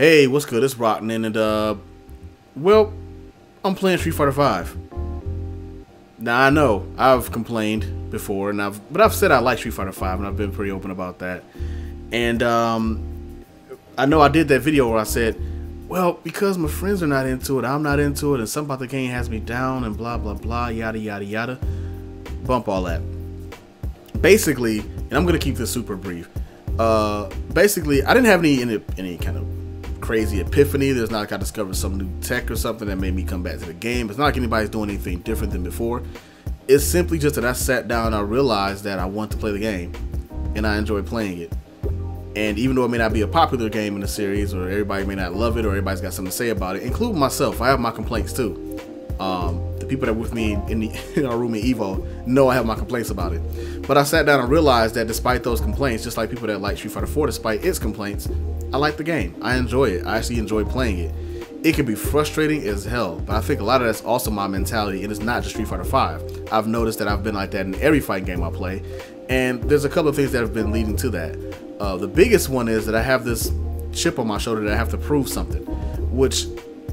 Hey, what's good? It's Rokninja, and well, I'm playing Street Fighter 5. Now I know I've complained before, and but I've said I like Street Fighter 5, and I've been pretty open about that. And I know I did that video where I said, well, because my friends are not into it, I'm not into it, and something about the game has me down, and blah blah blah, yada yada yada. Bump all that. Basically, and I'm gonna keep this super brief. Basically, I didn't have any kind of crazy epiphany. There's not like I discovered some new tech or something that made me come back to the game. It's not like anybody's doing anything different than before. It's simply just that I sat down and I realized that I want to play the game and I enjoy playing it. And even though it may not be a popular game in the series, or everybody may not love it, or everybody's got something to say about it, including myself, I have my complaints too. The people that are with me in our room in Evo know I have my complaints about it. But I sat down and realized that despite those complaints, just like people that like Street Fighter 4, despite its complaints, I like the game. I enjoy it. I actually enjoy playing it. It can be frustrating as hell, but I think a lot of that's also my mentality, and it's not just Street Fighter 5. I've noticed that I've been like that in every fighting game I play, and there's a couple of things that have been leading to that. The biggest one is that I have this chip on my shoulder that I have to prove something, which,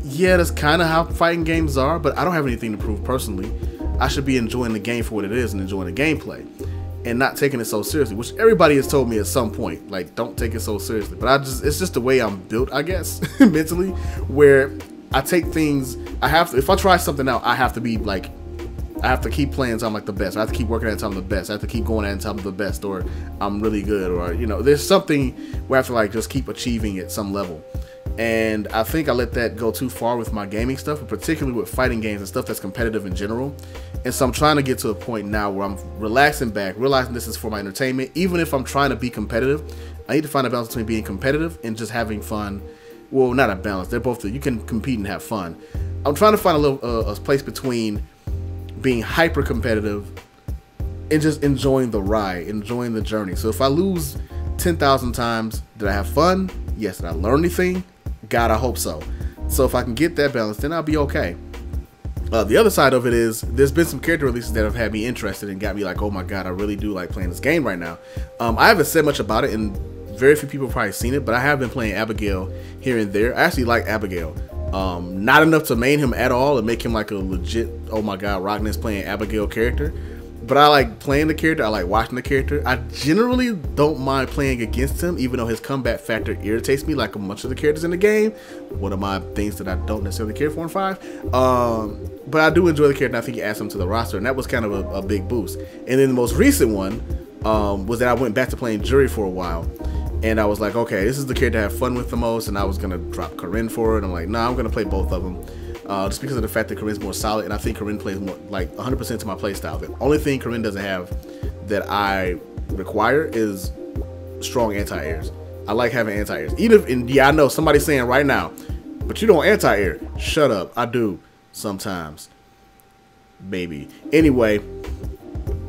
yeah, that's kind of how fighting games are, but I don't have anything to prove personally. I should be enjoying the game for what it is and enjoying the gameplay and not taking it so seriously, which everybody has told me at some point, like, don't take it so seriously. But it's just the way I'm built, I guess, mentally, where I take things, if I try something out, I have to be like, I have to keep playing until I'm like the best. I have to keep working until I'm the best. I have to keep going until I'm the best, or I'm really good, or, you know, there's something where I have to like just keep achieving at some level. And I think I let that go too far with my gaming stuff, particularly with fighting games and stuff that's competitive in general. And so I'm trying to get to a point now where I'm relaxing back, realizing this is for my entertainment. Even if I'm trying to be competitive, I need to find a balance between being competitive and just having fun. Well, not a balance. They're both, you can compete and have fun. I'm trying to find a little a place between being hyper competitive and just enjoying the ride, enjoying the journey. So if I lose 10,000 times, did I have fun? Yes. Did I learn anything? God, I hope so. So if I can get that balance, then I'll be okay. The other side of it is there's been some character releases that have had me interested and got me like, oh my God, I really do like playing this game right now. I haven't said much about it, and very few people have probably seen it, but I have been playing Abigail here and there. I actually like Abigail. Not enough to main him at all and make him like a legit, oh my God, Rokninja's playing Abigail character. But I like playing the character, I like watching the character. I generally don't mind playing against him, even though his combat factor irritates me like much of the characters in the game. One of my things that I don't necessarily care for in 5. But I do enjoy the character, and I think he adds him to the roster, and that was kind of a big boost. And then the most recent one was that I went back to playing Jury for a while. And I was like, okay, this is the character I have fun with the most, and I was going to drop Corinne for it. I'm like, nah, I'm going to play both of them. Just because of the fact that Corinne's more solid, and I think Corinne plays more like 100% to my playstyle. The only thing Corinne doesn't have that I require is strong anti-airs. I like having anti-airs. Even if, and yeah, I know somebody's saying right now, but you don't anti-air. Shut up. I do sometimes. Maybe. Anyway,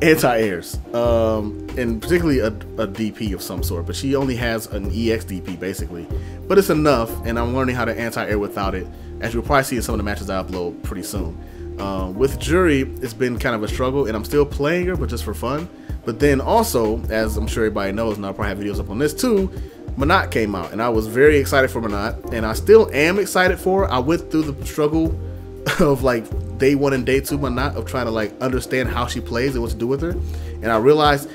anti-airs. And particularly a DP of some sort, but she only has an EX DP basically. But it's enough, and I'm learning how to anti-air without it, as you'll probably see in some of the matches I upload pretty soon. With Jury, it's been kind of a struggle, and I'm still playing her, but just for fun. But then also, as I'm sure everybody knows, and I'll probably have videos up on this too, Monat came out, and I was very excited for Monat, and I still am excited for her. I went through the struggle of like day 1 and day 2 Monat of trying to like understand how she plays and what to do with her, and I realized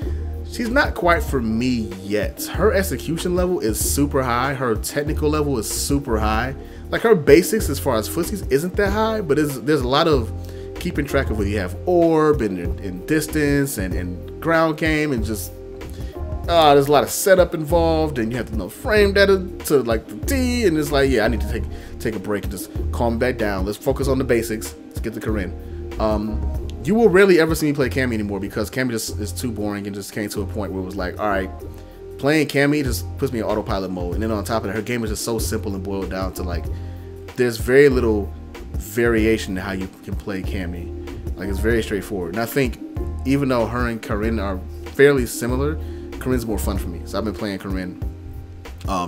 she's not quite for me yet. Her execution level is super high. Her technical level is super high. Like, her basics as far as footsies isn't that high, but there's a lot of keeping track of whether you have orb and distance and ground game, and just there's a lot of setup involved, and you have to know frame data to like the T, and it's like, yeah, I need to take a break and just calm back down. Let's focus on the basics. Let's get to Corinne. You will rarely ever see me play Cammy anymore, because Cammy just is too boring, and just came to a point where it was like, all right, playing Cammy just puts me in autopilot mode. And then on top of that, her game is just so simple and boiled down to like, there's very little variation in how you can play Cammy. Like, it's very straightforward. And I think even though her and Corinne are fairly similar, Corinne's more fun for me. So I've been playing Corinne.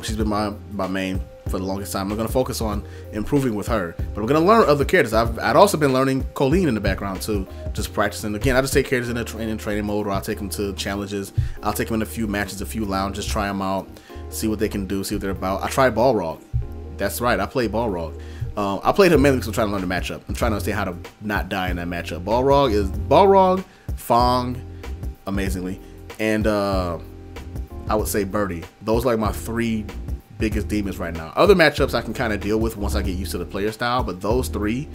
She's been my main for the longest time. I'm going to focus on improving with her, but I'm going to learn other characters. I'd also been learning Colleen in the background too, just practicing. Again, I just take characters in training mode, or I'll take them to challenges. I'll take them in a few matches, a few lounges, try them out, see what they can do, see what they're about. I tried Balrog. That's right. I played Balrog. I played him mainly because I'm trying to learn the matchup. I'm trying to understand how to not die in that matchup. Balrog, Fong, amazingly, and I would say Birdie. Those are like my 3 biggest demons right now. Other matchups I can kind of deal with once I get used to the player style, but those 3,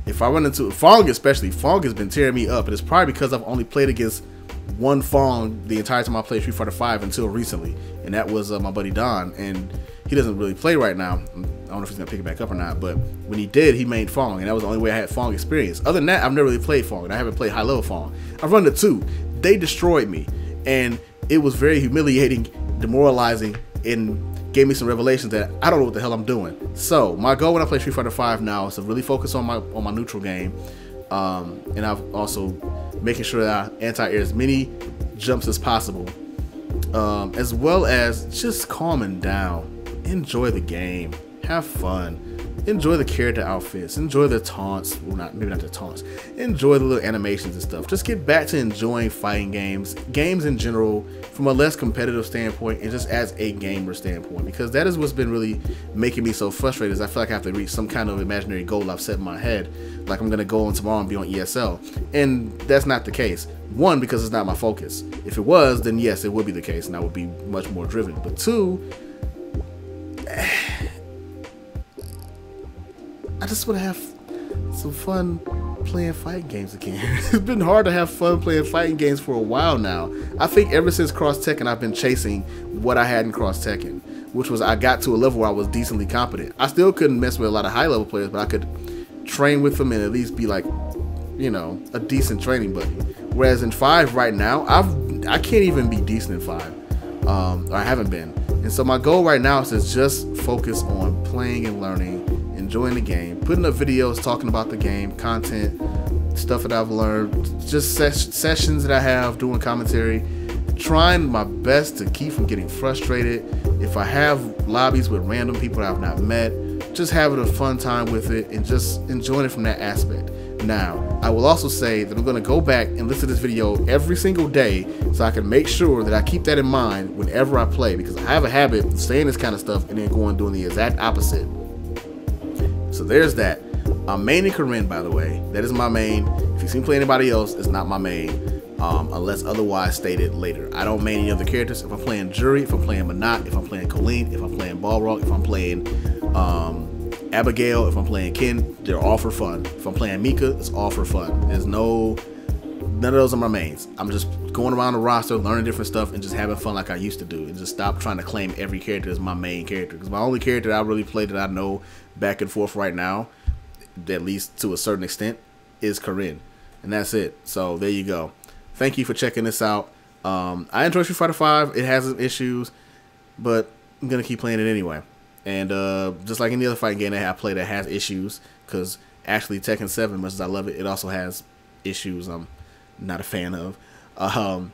if I run into Fong especially, Fong has been tearing me up, and it's probably because I've only played against one Fong the entire time I played Street Fighter V until recently, and that was my buddy Don, and he doesn't really play right now. I don't know if he's gonna pick it back up or not, but when he did, he made Fong, and that was the only way I had Fong experience. Other than that, I've never really played Fong, and I haven't played high level Fong. I've run the 2. They destroyed me, and it was very humiliating, demoralizing, and gave me some revelations that I don't know what the hell I'm doing. So my goal when I play Street Fighter V now is to really focus on my neutral game, and I've also making sure that I anti-air as many jumps as possible, as well as just calming down. Enjoy the game, have fun, enjoy the character outfits, enjoy the taunts. Well, maybe not the taunts. Enjoy the little animations and stuff. Just get back to enjoying fighting games in general, from a less competitive standpoint and just as a gamer standpoint, because that is what's been really making me so frustrated. Is I feel like I have to reach some kind of imaginary goal I've set in my head, like I'm gonna go on tomorrow and be on ESL, and that's not the case. One, because it's not my focus. If it was, then yes, it would be the case, and I would be much more driven. But 2, I just want to have some fun playing fighting games again. It's been hard to have fun playing fighting games for a while now. I think ever since Cross Tekken, I've been chasing what I had in Cross Tekken, which was I got to a level where I was decently competent. I still couldn't mess with a lot of high level players, but I could train with them and at least be like, you know, a decent training buddy. Whereas in 5 right now, I can't even be decent in 5, or I haven't been. And so my goal right now is to just focus on playing and learning, enjoying the game, putting up videos talking about the game, content, stuff that I've learned, just sessions that I have doing commentary, trying my best to keep from getting frustrated. If I have lobbies with random people that I've not met, just having a fun time with it and just enjoying it from that aspect. Now, I will also say that I'm going to go back and listen to this video every single day so I can make sure that I keep that in mind whenever I play, because I have a habit of saying this kind of stuff and then going and doing the exact opposite. So there's that. I'm maining Corinne, by the way. That is my main. If you see me play anybody else, it's not my main, unless otherwise stated later. I don't main any other characters. If I'm playing Jury, if I'm playing Manat, if I'm playing Colleen, if I'm playing Balrog, if I'm playing Abigail, if I'm playing Ken, they're all for fun. If I'm playing Mika, it's all for fun. None of those are my mains. I'm just going around the roster, learning different stuff, and just having fun like I used to do, and just stop trying to claim every character as my main character. Because my only character I really play that I know back and forth right now, at least to a certain extent, is Corinne, and that's it. So there you go. Thank you for checking this out. I enjoy Street Fighter V. It has its issues, but I'm gonna keep playing it anyway. And just like any other fighting game that I play that has issues, because actually Tekken 7, much as I love it, it also has issues I'm not a fan of. I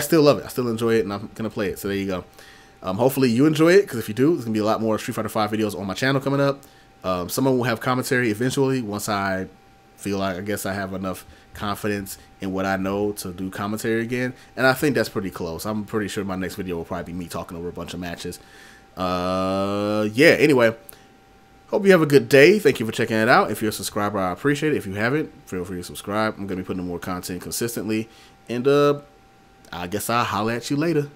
still love it. I still enjoy it, and I'm gonna play it. So there you go. Hopefully you enjoy it, because if you do, there's gonna be a lot more Street Fighter V videos on my channel coming up. Some of them will have commentary eventually once I feel like I guess I have enough confidence in what I know to do commentary again, and I think that's pretty close. I'm pretty sure my next video will probably be me talking over a bunch of matches. Yeah, anyway, hope you have a good day. Thank you for checking it out. If you're a subscriber, I appreciate it. If you haven't, feel free to subscribe. I'm gonna be putting more content consistently, and I guess I'll holler at you later.